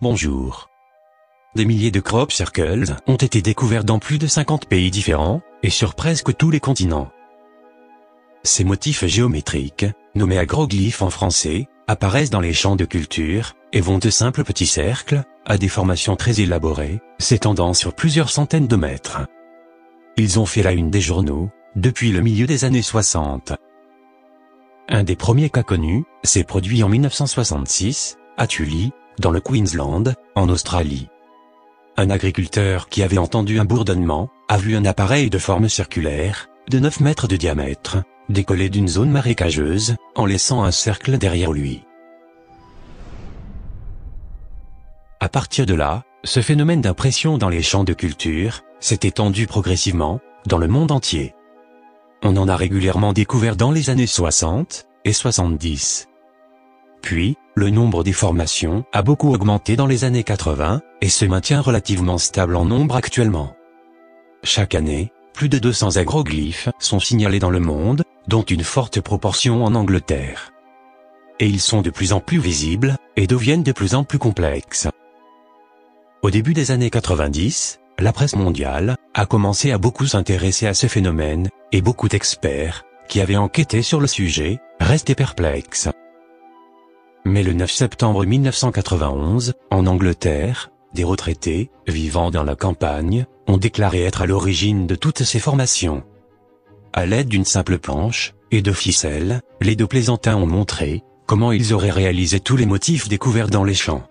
Bonjour. Des milliers de crop circles ont été découverts dans plus de 50 pays différents, et sur presque tous les continents. Ces motifs géométriques, nommés agroglyphes en français, apparaissent dans les champs de culture, et vont de simples petits cercles, à des formations très élaborées, s'étendant sur plusieurs centaines de mètres. Ils ont fait la une des journaux, depuis le milieu des années 60. Un des premiers cas connus, s'est produit en 1966, à Tully, dans le Queensland, en Australie. Un agriculteur qui avait entendu un bourdonnement, a vu un appareil de forme circulaire, de 9 mètres de diamètre, décoller d'une zone marécageuse, en laissant un cercle derrière lui. À partir de là, ce phénomène d'impression dans les champs de culture, s'est étendu progressivement, dans le monde entier. On en a régulièrement découvert dans les années 60 et 70. Puis, le nombre des formations a beaucoup augmenté dans les années 80, et se maintient relativement stable en nombre actuellement. Chaque année, plus de 200 agroglyphes sont signalés dans le monde, dont une forte proportion en Angleterre. Et ils sont de plus en plus visibles, et deviennent de plus en plus complexes. Au début des années 90, la presse mondiale a commencé à beaucoup s'intéresser à ce phénomène, et beaucoup d'experts, qui avaient enquêté sur le sujet, restaient perplexes. Mais le 9 septembre 1991, en Angleterre, des retraités, vivant dans la campagne, ont déclaré être à l'origine de toutes ces formations. À l'aide d'une simple planche, et de ficelles, les deux plaisantins ont montré comment ils auraient réalisé tous les motifs découverts dans les champs.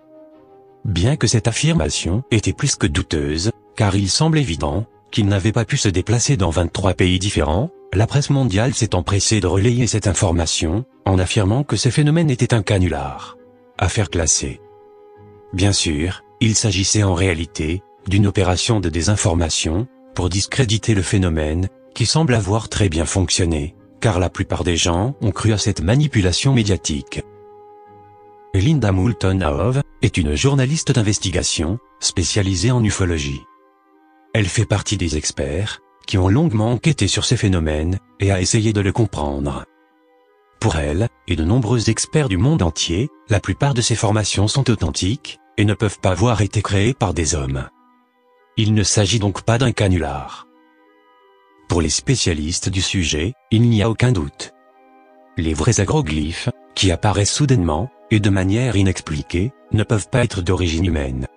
Bien que cette affirmation était plus que douteuse, car il semble évident qu'ils n'avaient pas pu se déplacer dans 23 pays différents, la presse mondiale s'est empressée de relayer cette information, en affirmant que ce phénomène était un canular. Affaire classée. Bien sûr, il s'agissait en réalité d'une opération de désinformation, pour discréditer le phénomène, qui semble avoir très bien fonctionné, car la plupart des gens ont cru à cette manipulation médiatique. Linda Moulton-Howe est une journaliste d'investigation, spécialisée en ufologie. Elle fait partie des experts qui ont longuement enquêté sur ces phénomènes, et a essayé de le comprendre. Pour elle, et de nombreux experts du monde entier, la plupart de ces formations sont authentiques, et ne peuvent pas avoir été créées par des hommes. Il ne s'agit donc pas d'un canular. Pour les spécialistes du sujet, il n'y a aucun doute. Les vrais agroglyphes, qui apparaissent soudainement, et de manière inexpliquée, ne peuvent pas être d'origine humaine.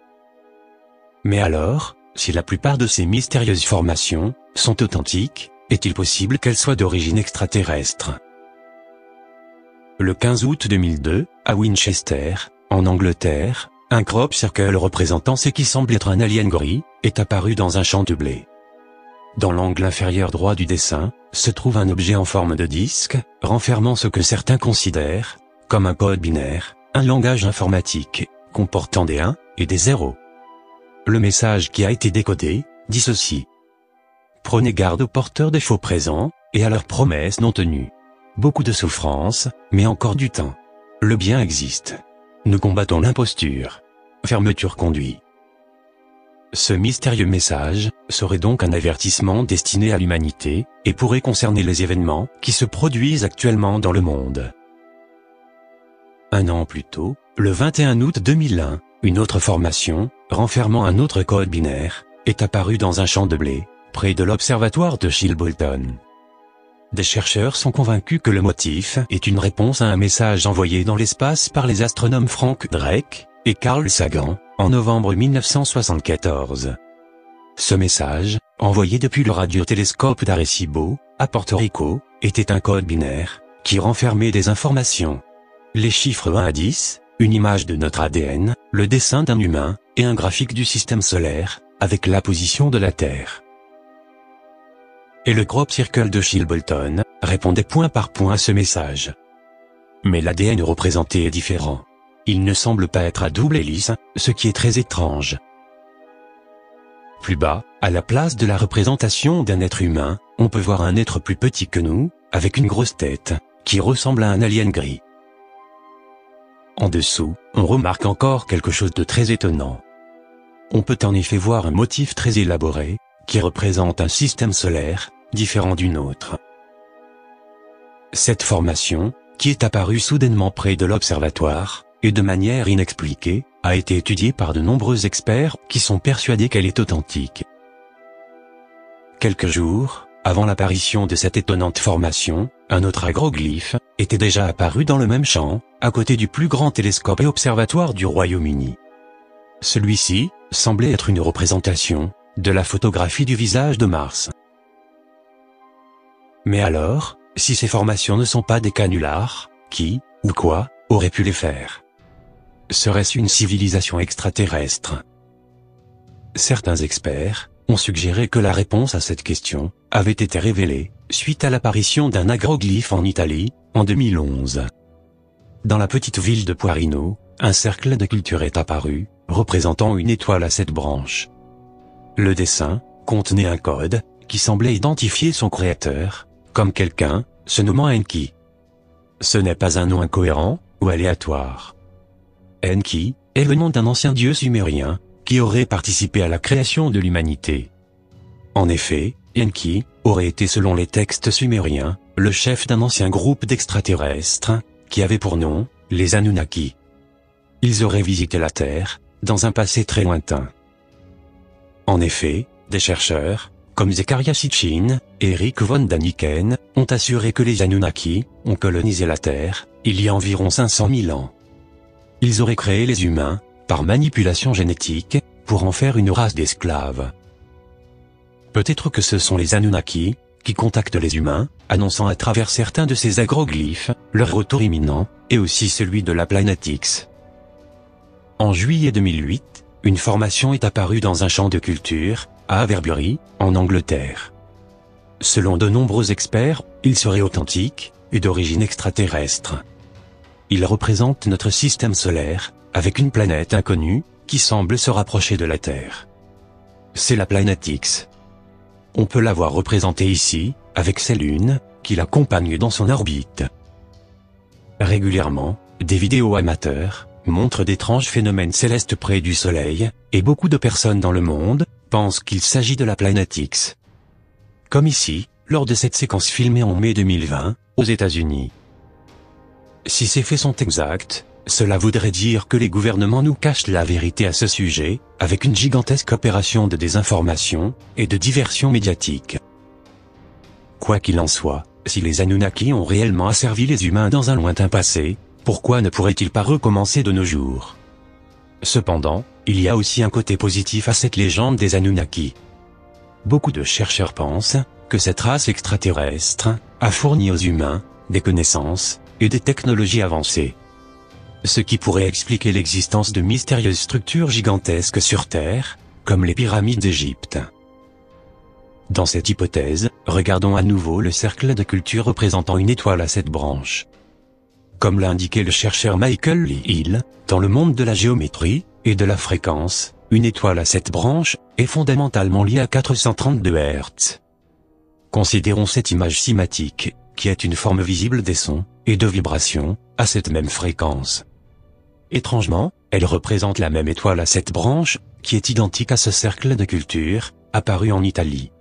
Mais alors, si la plupart de ces mystérieuses formations sont authentiques, est-il possible qu'elles soient d'origine extraterrestre? Le 15 août 2002, à Winchester, en Angleterre, un crop circle représentant ce qui semble être un alien gris, est apparu dans un champ de blé. Dans l'angle inférieur droit du dessin, se trouve un objet en forme de disque, renfermant ce que certains considèrent comme un code binaire, un langage informatique, comportant des 1 et des 0. Le message qui a été décodé dit ceci. Prenez garde aux porteurs de faux présents, et à leurs promesses non tenues. Beaucoup de souffrance, mais encore du temps. Le bien existe. Nous combattons l'imposture. Fermeture conduit. Ce mystérieux message serait donc un avertissement destiné à l'humanité, et pourrait concerner les événements qui se produisent actuellement dans le monde. Un an plus tôt, le 21 août 2001, une autre formation, renfermant un autre code binaire, est apparue dans un champ de blé, près de l'observatoire de Chilbolton. Des chercheurs sont convaincus que le motif est une réponse à un message envoyé dans l'espace par les astronomes Frank Drake et Carl Sagan, en novembre 1974. Ce message, envoyé depuis le radiotélescope d'Arecibo, à Porto Rico, était un code binaire, qui renfermait des informations. Les chiffres 1 à 10, une image de notre ADN, le dessin d'un humain, et un graphique du système solaire, avec la position de la Terre. Et le crop circle de Chilbolton répondait point par point à ce message. Mais l'ADN représenté est différent. Il ne semble pas être à double hélice, ce qui est très étrange. Plus bas, à la place de la représentation d'un être humain, on peut voir un être plus petit que nous, avec une grosse tête, qui ressemble à un alien gris. En dessous, on remarque encore quelque chose de très étonnant. On peut en effet voir un motif très élaboré, qui représente un système solaire, différent du nôtre. Cette formation, qui est apparue soudainement près de l'observatoire, et de manière inexpliquée, a été étudiée par de nombreux experts qui sont persuadés qu'elle est authentique. Quelques jours, avant l'apparition de cette étonnante formation, un autre agroglyphe était déjà apparu dans le même champ, à côté du plus grand télescope et observatoire du Royaume-Uni. Celui-ci semblait être une représentation de la photographie du visage de Mars. Mais alors, si ces formations ne sont pas des canulars, qui, ou quoi, aurait pu les faire? Serait-ce une civilisation extraterrestre? Certains experts ont suggéré que la réponse à cette question avait été révélée suite à l'apparition d'un agroglyphe en Italie, en 2011. Dans la petite ville de Poirino, un cercle de culture est apparu, représentant une étoile à 7 branches. Le dessin contenait un code qui semblait identifier son créateur comme quelqu'un se nommant Enki. Ce n'est pas un nom incohérent ou aléatoire. Enki est le nom d'un ancien dieu sumérien qui aurait participé à la création de l'humanité. En effet, Enki aurait été, selon les textes sumériens, le chef d'un ancien groupe d'extraterrestres qui avait pour nom les Anunnaki. Ils auraient visité la Terre dans un passé très lointain. En effet, des chercheurs comme Zecharia Sitchin et Eric von Daniken ont assuré que les Anunnaki ont colonisé la Terre il y a environ 500 000 ans. Ils auraient créé les humains par manipulation génétique pour en faire une race d'esclaves. Peut-être que ce sont les Anunnaki qui contactent les humains, annonçant à travers certains de ces agroglyphes leur retour imminent, et aussi celui de la planète X. En juillet 2008, une formation est apparue dans un champ de culture, à Avebury, en Angleterre. Selon de nombreux experts, il serait authentique et d'origine extraterrestre. Il représente notre système solaire, avec une planète inconnue, qui semble se rapprocher de la Terre. C'est la planète X. On peut la voir représentée ici, avec ses lunes, qui l'accompagnent dans son orbite. Régulièrement, des vidéos amateurs montrent d'étranges phénomènes célestes près du Soleil, et beaucoup de personnes dans le monde pensent qu'il s'agit de la planète X. Comme ici, lors de cette séquence filmée en mai 2020, aux États-Unis. Si ces faits sont exacts, cela voudrait dire que les gouvernements nous cachent la vérité à ce sujet, avec une gigantesque opération de désinformation et de diversion médiatique. Quoi qu'il en soit, si les Anunnaki ont réellement asservi les humains dans un lointain passé, pourquoi ne pourraient-ils pas recommencer de nos jours? Cependant, il y a aussi un côté positif à cette légende des Anunnaki. Beaucoup de chercheurs pensent que cette race extraterrestre a fourni aux humains des connaissances et des technologies avancées. Ce qui pourrait expliquer l'existence de mystérieuses structures gigantesques sur Terre, comme les pyramides d'Égypte. Dans cette hypothèse, regardons à nouveau le cercle de culture représentant une étoile à 7 branches. Comme l'a indiqué le chercheur Michael Lee Hill, dans le monde de la géométrie et de la fréquence, une étoile à 7 branches est fondamentalement liée à 432 Hz. Considérons cette image cinématique, qui est une forme visible des sons et de vibrations à cette même fréquence. Étrangement, elle représente la même étoile à 7 branches, qui est identique à ce cercle de culture, apparu en Italie.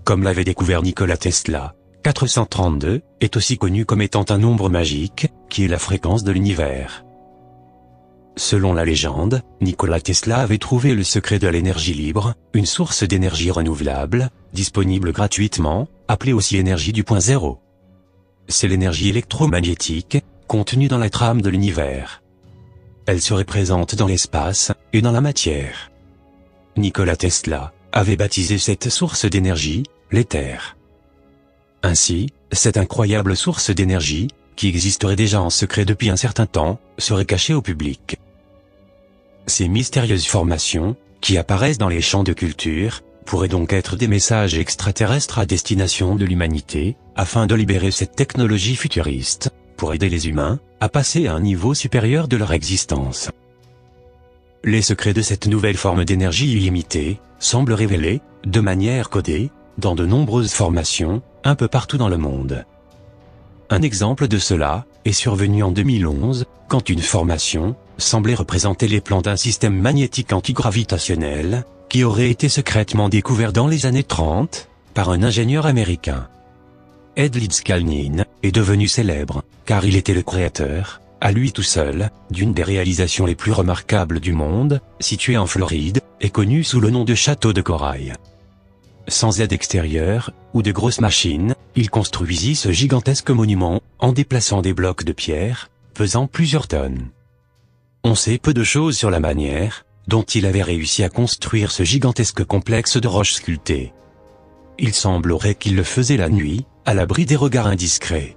Comme l'avait découvert Nikola Tesla, 432 est aussi connu comme étant un nombre magique, qui est la fréquence de l'univers. Selon la légende, Nikola Tesla avait trouvé le secret de l'énergie libre, une source d'énergie renouvelable, disponible gratuitement, appelée aussi énergie du point zéro. C'est l'énergie électromagnétique, contenue dans la trame de l'univers. Elle serait présente dans l'espace, et dans la matière. Nikola Tesla avait baptisé cette source d'énergie, l'éther. Ainsi, cette incroyable source d'énergie, qui existerait déjà en secret depuis un certain temps, serait cachée au public. Ces mystérieuses formations, qui apparaissent dans les champs de culture, pourraient donc être des messages extraterrestres à destination de l'humanité, afin de libérer cette technologie futuriste, pour aider les humains à passer à un niveau supérieur de leur existence. Les secrets de cette nouvelle forme d'énergie illimitée semblent révélés, de manière codée, dans de nombreuses formations, un peu partout dans le monde. Un exemple de cela est survenu en 2011, quand une formation semblait représenter les plans d'un système magnétique antigravitationnel, qui aurait été secrètement découvert dans les années 30, par un ingénieur américain. Ed Litzkalnin est devenu célèbre, car il était le créateur à lui tout seul, d'une des réalisations les plus remarquables du monde, situé en Floride, et connu sous le nom de Château de Corail. Sans aide extérieure, ou de grosses machines, il construisit ce gigantesque monument, en déplaçant des blocs de pierre, pesant plusieurs tonnes. On sait peu de choses sur la manière dont il avait réussi à construire ce gigantesque complexe de roches sculptées. Il semblerait qu'il le faisait la nuit, à l'abri des regards indiscrets.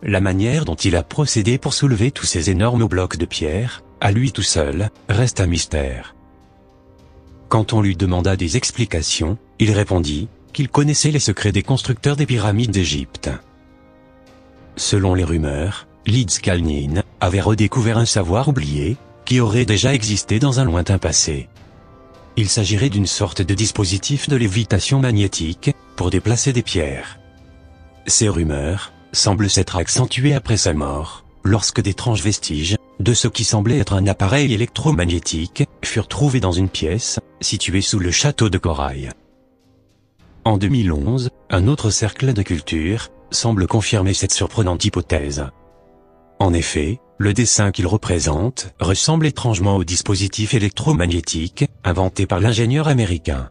La manière dont il a procédé pour soulever tous ces énormes blocs de pierre, à lui tout seul, reste un mystère. Quand on lui demanda des explications, il répondit qu'il connaissait les secrets des constructeurs des pyramides d'Égypte. Selon les rumeurs, Lidskalnin avait redécouvert un savoir oublié, qui aurait déjà existé dans un lointain passé. Il s'agirait d'une sorte de dispositif de lévitation magnétique, pour déplacer des pierres. Ces rumeurs semblent s'être accentuées après sa mort, lorsque d'étranges vestiges, de ce qui semblait être un appareil électromagnétique, furent trouvés dans une pièce, située sous le château de Corail. En 2011, un autre cercle de culture semble confirmer cette surprenante hypothèse. En effet, le dessin qu'il représente ressemble étrangement au dispositif électromagnétique inventé par l'ingénieur américain.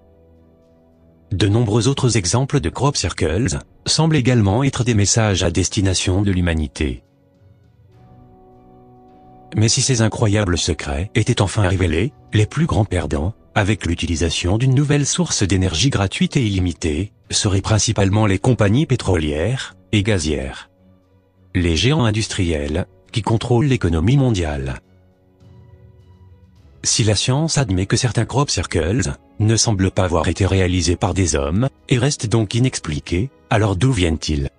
De nombreux autres exemples de crop circles semblent également être des messages à destination de l'humanité. Mais si ces incroyables secrets étaient enfin révélés, les plus grands perdants, avec l'utilisation d'une nouvelle source d'énergie gratuite et illimitée, seraient principalement les compagnies pétrolières et gazières. Les géants industriels, qui contrôlent l'économie mondiale. Si la science admet que certains crop circles ne semblent pas avoir été réalisés par des hommes, et restent donc inexpliqués, alors d'où viennent-ils?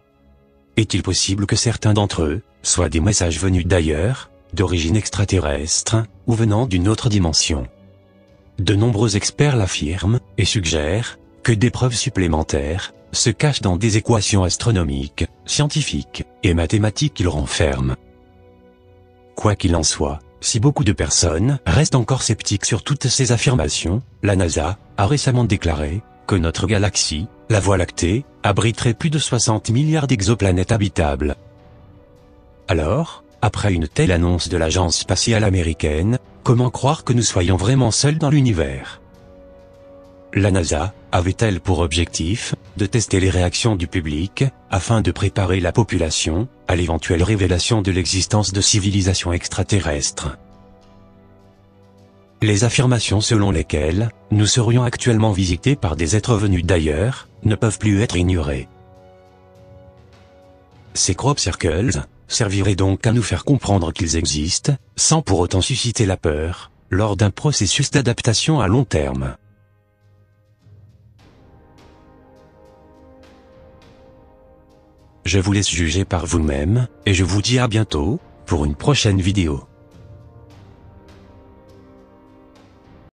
Est-il possible que certains d'entre eux soient des messages venus d'ailleurs, d'origine extraterrestre, ou venant d'une autre dimension? De nombreux experts l'affirment, et suggèrent que des preuves supplémentaires se cachent dans des équations astronomiques, scientifiques et mathématiques qu'ils renferment. Quoi qu'il en soit, si beaucoup de personnes restent encore sceptiques sur toutes ces affirmations, la NASA a récemment déclaré que notre galaxie, la Voie lactée, abriterait plus de 60 milliards d'exoplanètes habitables. Alors, après une telle annonce de l'agence spatiale américaine, comment croire que nous soyons vraiment seuls dans l'univers? La NASA avait-elle pour objectif de tester les réactions du public, afin de préparer la population à l'éventuelle révélation de l'existence de civilisations extraterrestres? Les affirmations selon lesquelles nous serions actuellement visités par des êtres venus d'ailleurs ne peuvent plus être ignorées. Ces crop circles serviraient donc à nous faire comprendre qu'ils existent, sans pour autant susciter la peur, lors d'un processus d'adaptation à long terme. Je vous laisse juger par vous-même, et je vous dis à bientôt, pour une prochaine vidéo.